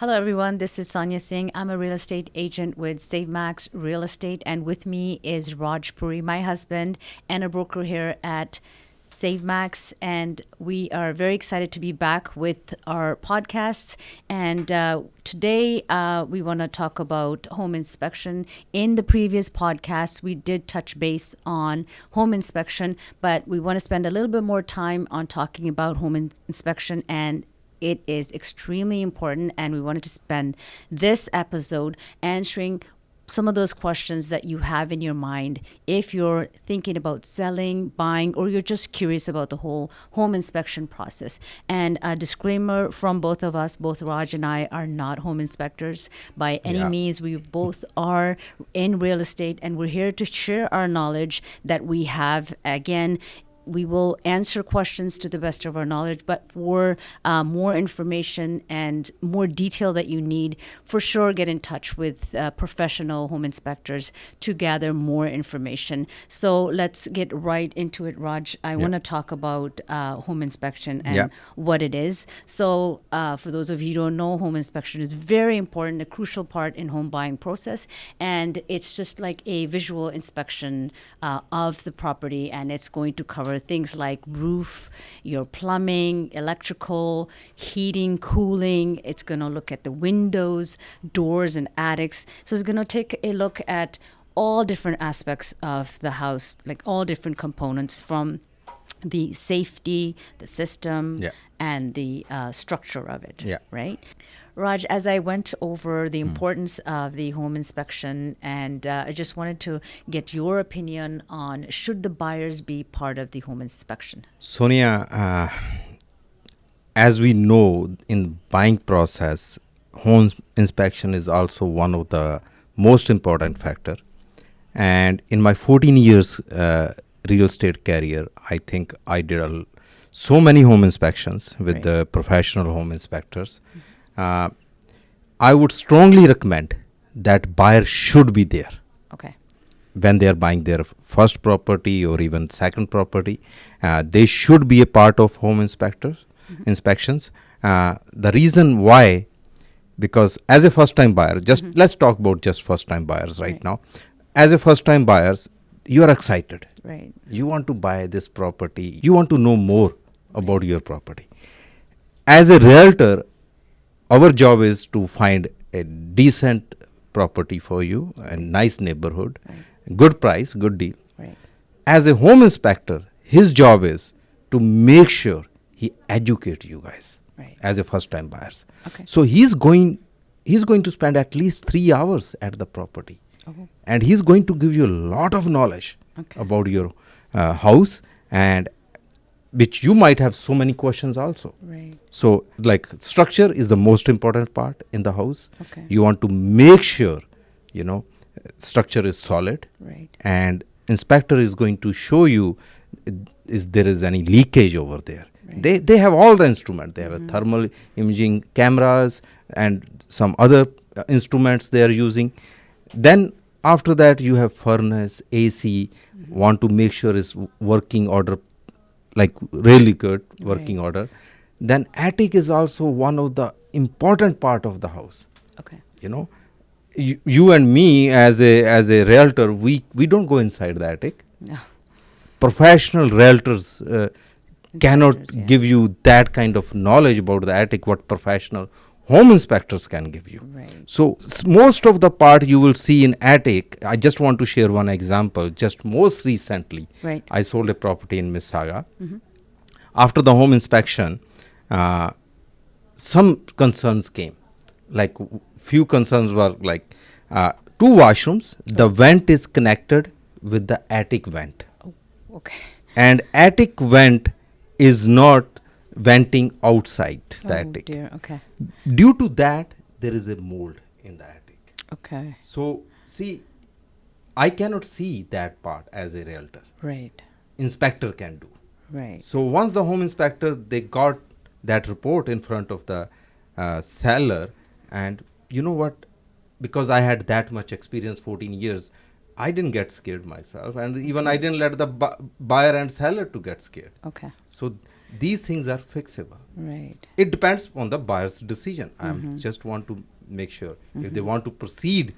Hello, everyone. This is Sonia Singh. I'm a real estate agent with SaveMax Real Estate, and with me is Raj Puri, my husband, and a broker here at SaveMax. And we are very excited to be back with our podcasts. And today we want to talk about home inspection. In the previous podcast, we did touch base on home inspection, but we want to spend a little bit more time on talking about home inspection, and it is extremely important, and we wanted to spend this episode answering some of those questions that you have in your mind if you're thinking about selling, buying, or you're just curious about the whole home inspection process. And a disclaimer from both of us, both Raj and I are not home inspectors by any means. We both are in real estate, and we're here to share our knowledge that we have. Again, we will answer questions to the best of our knowledge, but for more information and more detail that you need, for sure get in touch with professional home inspectors to gather more information. So let's get right into it, Raj. I want to talk about home inspection and what it is. So for those of you who don't know, home inspection is very important, a crucial part in home buying process. And it's just like a visual inspection of the property, and it's going to cover things like roof, your plumbing, electrical, heating, cooling. It's going to look at the windows, doors, and attics. So it's going to take a look at all different aspects of the house, like all different components from the safety, the system, and the structure of it, right? Raj, as I went over the importance of the home inspection, and I just wanted to get your opinion on should the buyers be part of the home inspection? Sonia, as we know in buying process, home inspection is also one of the most important factor. And in my 14 years real estate career, I think I did so many home inspections with the professional home inspectors. I would strongly recommend that buyer should be there. Okay. When they are buying their first property or even second property, they should be a part of home inspections. The reason why, because as a first-time buyer, let's talk about just first-time buyers right now. As a first-time buyers, you are excited. Right. You want to buy this property. You want to know more about your property. As a realtor, our job is to find a decent property for you, a nice neighborhood, good price, good deal. Right. As a home inspector, his job is to make sure he educates you guys as a first-time buyers. Okay. So he's going to spend at least 3 hours at the property, and he's going to give you a lot of knowledge about your house, and which you might have so many questions also. Right. So like structure is the most important part in the house. Okay. You want to make sure, structure is solid. Right. And inspector is going to show you is there is any leakage over there. Right. They have all the instruments. They have a thermal imaging cameras and some other instruments they are using. Then after that you have furnace, AC, want to make sure it's working order, like really good working order. Then attic is also one of the important part of the house. Okay. You and me as a realtor, we don't go inside the attic. No. Professional realtors cannot give you that kind of knowledge about the attic what professional home inspectors can give you. Right. So most of the part you will see in attic. I just want to share one example. Just most recently, I sold a property in Mississauga. After the home inspection, some concerns came. Like few concerns were like 2 washrooms. The vent is connected with the attic vent. Oh, okay. And attic vent is not venting outside the attic. Dear. Okay. Due to that, there is a mold in the attic. Okay. So, see, I cannot see that part as a realtor. Right. Inspector can do. Right. So, once the home inspector, they got that report in front of the seller, and you know what? Because I had that much experience, 14 years, I didn't get scared myself, and even I didn't let the buyer and seller to get scared. Okay. So these things are fixable. Right. It depends on the buyer's decision. I just want to make sure if they want to proceed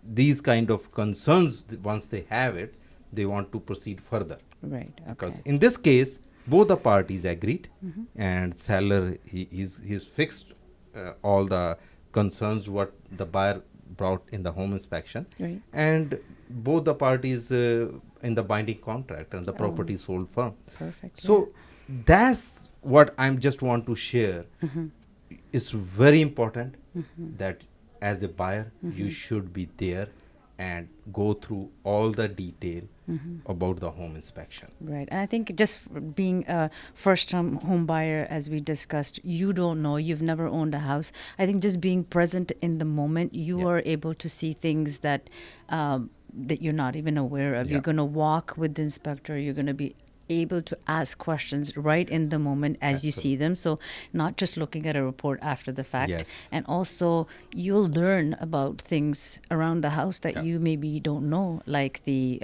these kind of concerns, once they have it, they want to proceed further. Right. Because Okay. in this case, both the parties agreed, and seller he's fixed all the concerns what the buyer brought in the home inspection, Right. and both the parties in the binding contract, and the property sold firm. Perfect. So that's what I'm just want to share. It's very important that as a buyer you should be there and go through all the detail about the home inspection. Right. And I think just being a first time home buyer, as we discussed, you don't know, you've never owned a house. I think just being present in the moment, you Yeah. are able to see things that that you're not even aware of. Yeah. You're going to walk with the inspector, you're going to be able to ask questions right in the moment as you see them. So not just looking at a report after the fact. Yes. And also you'll learn about things around the house that Yeah. you maybe don't know, like the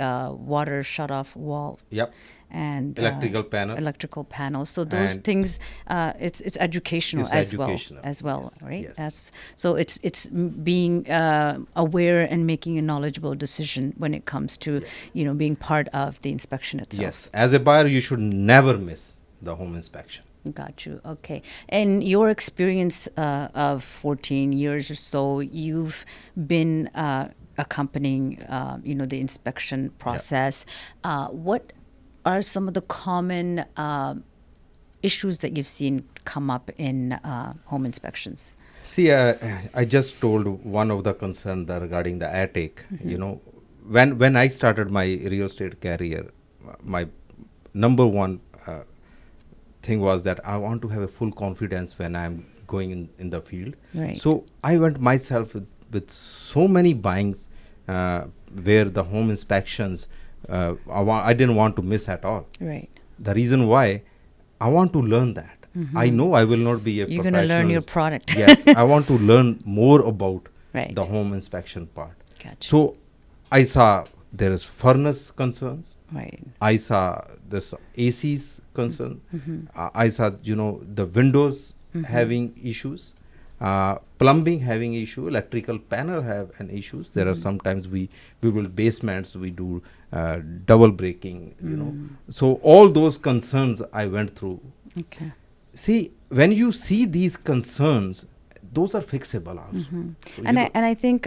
water shut off wall Yep. and Electrical panel. So those And things, it's educational It's as educational, well, yes, right? yes. That's so it's being aware and making a knowledgeable decision when it comes to being part of the inspection itself. Yes, as a buyer you should never miss the home inspection. Got you. Okay. And your experience of 14 years or so, you've been accompanying, the inspection process. What are some of the common issues that you've seen come up in home inspections? See, I just told one of the concern regarding the attic. When I started my real estate career, my number one thing was that I want to have a full confidence when I'm going in the field. Right. So I went myself with so many buyings where the home inspections I didn't want to miss at all. Right. The reason why, I want to learn that. I know I will not be a You're professional. going to learn your product. Yes, I want to learn more about Right. the home inspection part. Gotcha. So I saw there is furnace concerns. Right. I saw this AC's concern. I saw the windows having issues, plumbing having issue, electrical panel have an issues. There are sometimes we build basements, we do double breaking. So all those concerns I went through. Okay. See, when you see these concerns, those are fixable also. So And I think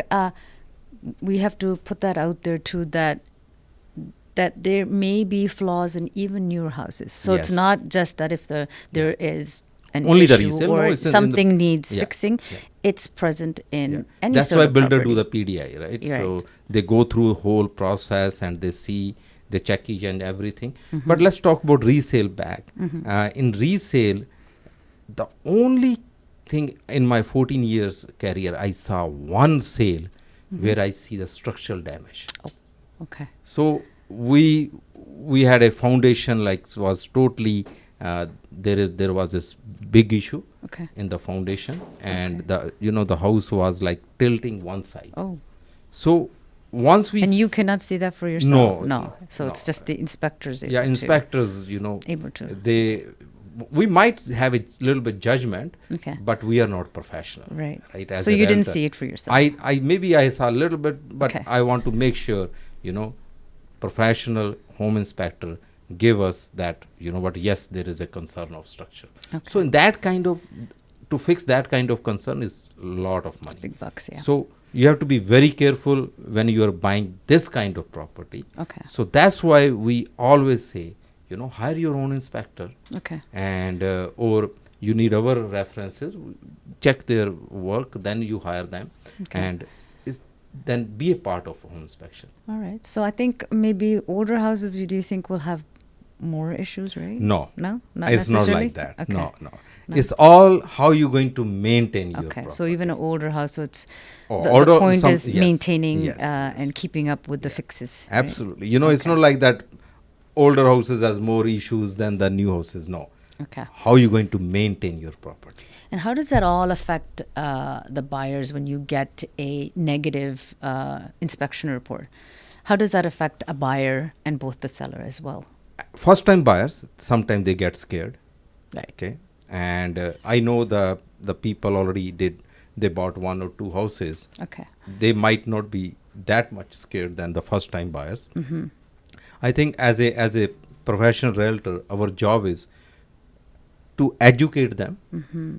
we have to put that out there too, that there may be flaws in even newer houses. So it's Yes. not just that if there is an Only the issue resale, no, or it's in the- something needs Yeah, fixing, yeah. it's present in Yeah. any That's sort why of builder property. do the PDI, right? Right. So they go through a whole process and they check each and everything. But let's talk about resale back. In resale, the only thing in my 14 years career, I saw one sale where I see the structural damage. Oh, okay. So we had a foundation was totally there was this big issue Okay. in the foundation, and the house was like tilting one side. Oh, So once we and you s- cannot see that for yourself? No, So no. it's just the inspectors able yeah, to. inspectors, Able to. we might have a little bit judgment, Okay. but we are not professional. Right. Right. As So a you didn't realtor. see it for yourself? I maybe I saw a little bit, but Okay. I want to make sure, professional home inspector give us that, yes, there is a concern of structure. Okay. So in that to fix that kind of concern is a lot of money. Big bucks, yeah. So you have to be very careful when you are buying this kind of property. Okay. So that's why we always say, hire your own inspector, Okay. and or you need our references, check their work, then you hire them, Okay. and then be a part of a home inspection. All right. So I think maybe older houses, do you think will have more issues, right? No, No? Not it's not necessarily? like that. Okay. No. No. It's all how you're going to maintain your Okay. property. So even an older house, so it's Oh, the older- point some- is yes, maintaining yes, yes. and keeping up with the fixes. right? Absolutely. It's Okay. not like that older houses has more issues than the new houses. No. Okay. How are you going to maintain your property? And how does that all affect the buyers when you get a negative inspection report? How does that affect a buyer and both the seller as well? First time buyers, sometimes they get scared. Right. Okay. And I know the people already did. They bought 1 or 2 houses. Okay. They might not be that much scared than the first time buyers. Mm-hmm. I think as a professional realtor, our job is to educate them,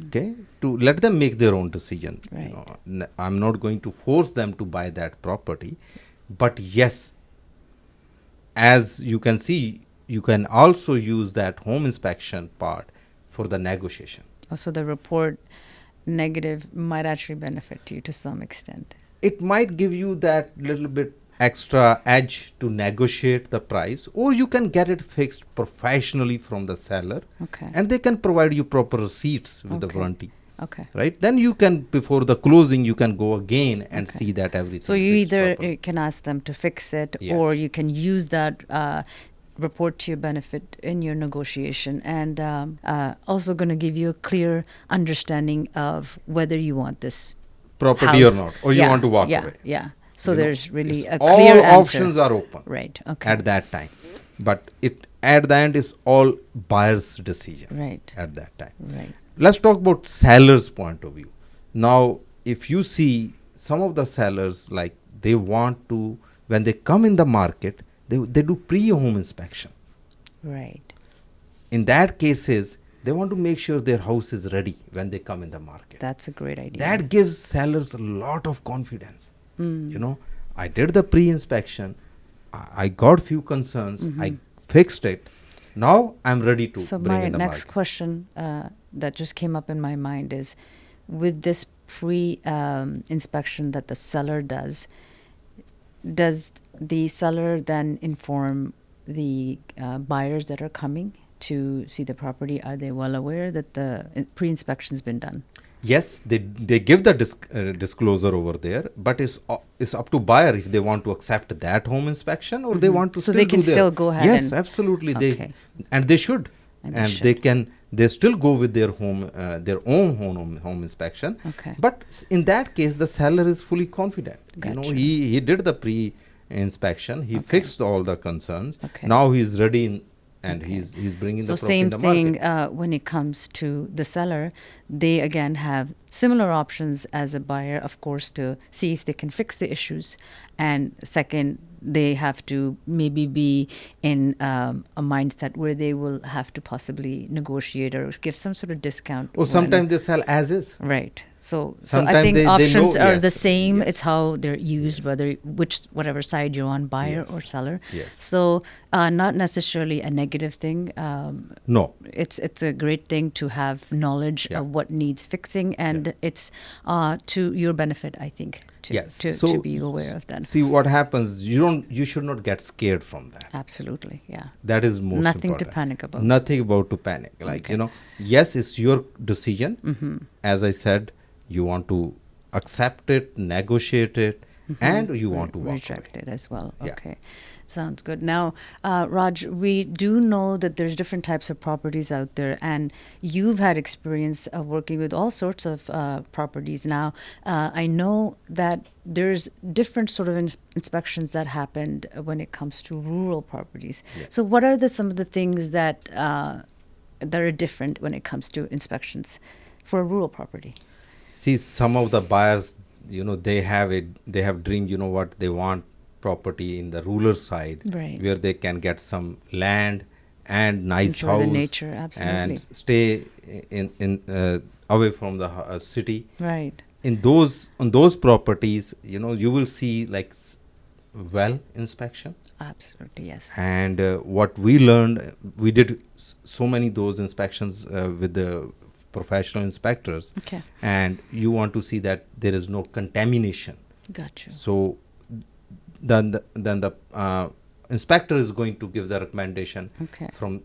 okay, to let them make their own decision. Right. I'm not going to force them to buy that property, but yes, as you can see, you can also use that home inspection part for the negotiation. Also, the report negative might actually benefit you to some extent. It might give you that little bit extra edge to negotiate the price, or you can get it fixed professionally from the seller, Okay. and they can provide you proper receipts with the Okay. warranty. Okay. Right, then you can, before the closing, you can go again and Okay. see that everything So you fixed either properly. can ask them to fix it, or Yes. you can use that report to your benefit in your negotiation, and also going to give you a clear understanding of whether you want this Property house or not, or you want to walk away. Yeah. So You know, there's really it's a clear all answer. options are open Right. Okay. at that time, but it at the end is all buyer's decision Right. at that time. Right. Let's talk about seller's point of view. Now, if you see some of the sellers, like they want to, when they come in the market, they do pre-home inspection. Right. In that cases, they want to make sure their house is ready when they come in the market. That's a great idea. That gives sellers a lot of confidence. I did the pre-inspection, I got few concerns, I fixed it, now I'm ready to So bring my in the next market. question that just came up in my mind is, with this inspection that the seller does the seller then inform the buyers that are coming to see the property? Are they well aware that the pre-inspection's been done? Yes, they give the disclosure over there, but it's up to buyer if they want to accept that home inspection, or they want to So still they can do their, still go ahead yes, and- absolutely. Okay. They should, And and they they still go with their own home inspection. Okay. But in that case, the seller is fully confident. Gotcha. He did the pre-inspection, he fixed all the concerns. Okay. Now he's ready and Okay. he's bringing So the property in same the thing market. when it comes to the seller, they again have similar options as a buyer, of course, to see if they can fix the issues. And second, they have to maybe be in a mindset where they will have to possibly negotiate or give some sort of discount. Or sometimes they sell as is. Right. So I Sometimes think they options know- are yes, the same. yes. It's how they're used, Yes. whatever side you're on, buyer Yes. or seller. Yes. So not necessarily a negative thing. No. It's a great thing to have knowledge Yeah. of what needs fixing, and it's to your benefit, I think, Yes. to be aware of that. See what happens. You should not get scared from that. Absolutely, yeah. That is most Nothing important. to panic about. Nothing about to panic. Like Okay. yes, it's your decision. As I said, you want to accept it, negotiate it, and you want to walk Reject away. it as well. Yeah. Okay, sounds good. Now, Raj, we do know that there's different types of properties out there, and you've had experience of working with all sorts of properties. Now, I know that there's different sort of inspections that happened when it comes to rural properties. Yeah. So, what are some of the things that are different when it comes to inspections for a rural property? See, some of the buyers, they have dreamed, what they want property in the rural side, Right. where they can get some land and nice Enjoy the house, nature, absolutely. and stay in away from the city. Right. On those properties, you will see like well inspection. Absolutely, yes. And what we learned, we did so many those inspections with the professional inspectors. Okay. And you want to see that there is no contamination. Gotcha. So then the inspector is going to give the recommendation Okay. from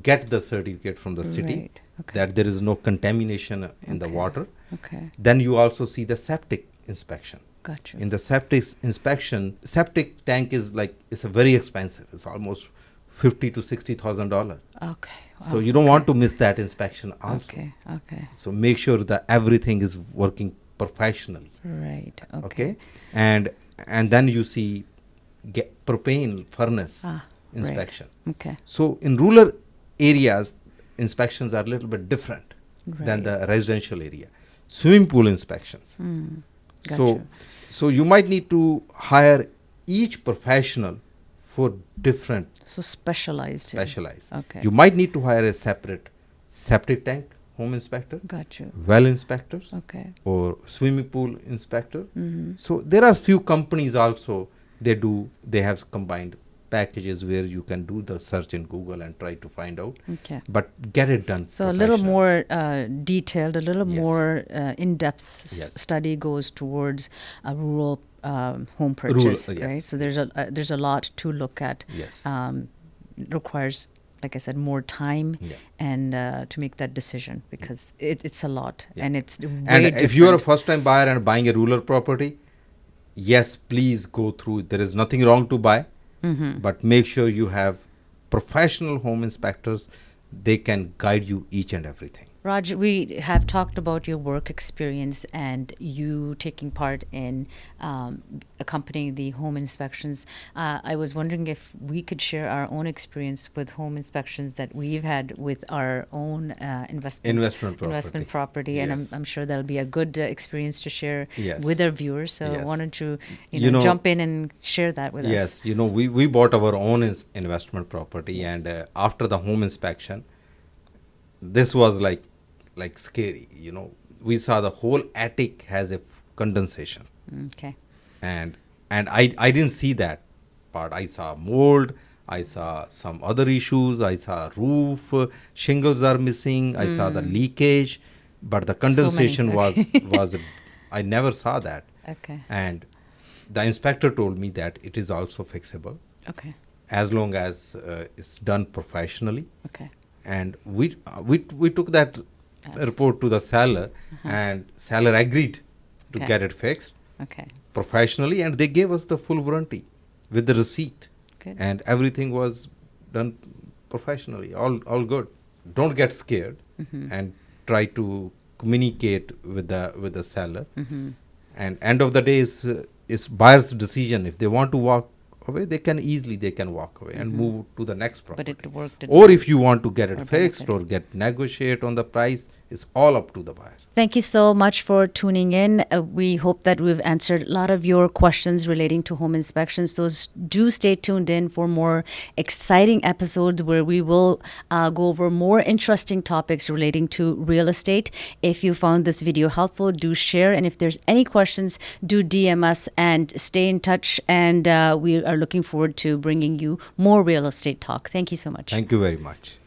get the certificate from the city Right. Okay. that there is no contamination in the Okay. water. Okay. Then you also see the septic inspection. Gotcha. In the septic inspection, septic tank is it's a very expensive. It's almost $50,000 to $60,000. Okay. So you don't want to miss that inspection also. Okay. Okay. So make sure that everything is working professionally. Right. Okay. Okay, and then you see propane furnace Right. inspection. Okay. So in rural areas, inspections are a little bit different. than the residential area. Swimming pool inspections. So, Gotcha. so you might need to hire each professional for different So specialized. specialized. Okay. You might need to hire a separate septic tank home inspector, Got you. well inspectors, Okay. or swimming pool inspector. Mm-hmm. So there are few companies also, they have combined packages where you can do the search in Google and try to find out, Okay. but get it done. So a little professionally. more detailed, a little Yes. more in-depth Yes. study goes towards a rural home Rural, purchase, yes, right? So yes. there's a lot to look at. Yes. Requires, like I said, more time Yeah. and to make that decision because it's a lot Yeah. and it's way And different. if you are a first time buyer and buying a rural property, yes, please go through. There is nothing wrong to buy, but make sure you have professional home inspectors. They can guide you each and everything. Raj, we have talked about your work experience and you taking part in accompanying the home inspections. I was wondering if we could share our own experience with home inspections that we've had with our own investment property, and Yes. I'm sure that'll be a good experience to share Yes. with our viewers. So Yes. why don't you, You know- jump in and share that with us? Yes, we bought our own investment property, Yes. and after the home inspection, this was like scary. We saw the whole attic has a condensation, Okay. and I didn't see that part. I saw mold. I saw some other issues. I saw roof shingles are missing. I saw the leakage, but the condensation was I never saw that. Okay. And the inspector told me that it is also fixable Okay. as long as it's done professionally. Okay. And we took that report to the seller, and seller agreed to Okay. get it fixed Okay. professionally, and they gave us the full warranty with the receipt, Good. and everything was done professionally. All good. Don't get scared, and try to communicate with the seller. And end of the day is buyer's decision. If they want to walk away, they can walk away and move to the next property. But it worked. Or if you want to get Or it fixed benefit. or get negotiate on the price, it's all up to the buyer. Thank you so much for tuning in. We hope that we've answered a lot of your questions relating to home inspections. So do stay tuned in for more exciting episodes where we will go over more interesting topics relating to real estate. If you found this video helpful, do share. And if there's any questions, do DM us and stay in touch. And we are looking forward to bringing you more real estate talk. Thank you so much. Thank you very much.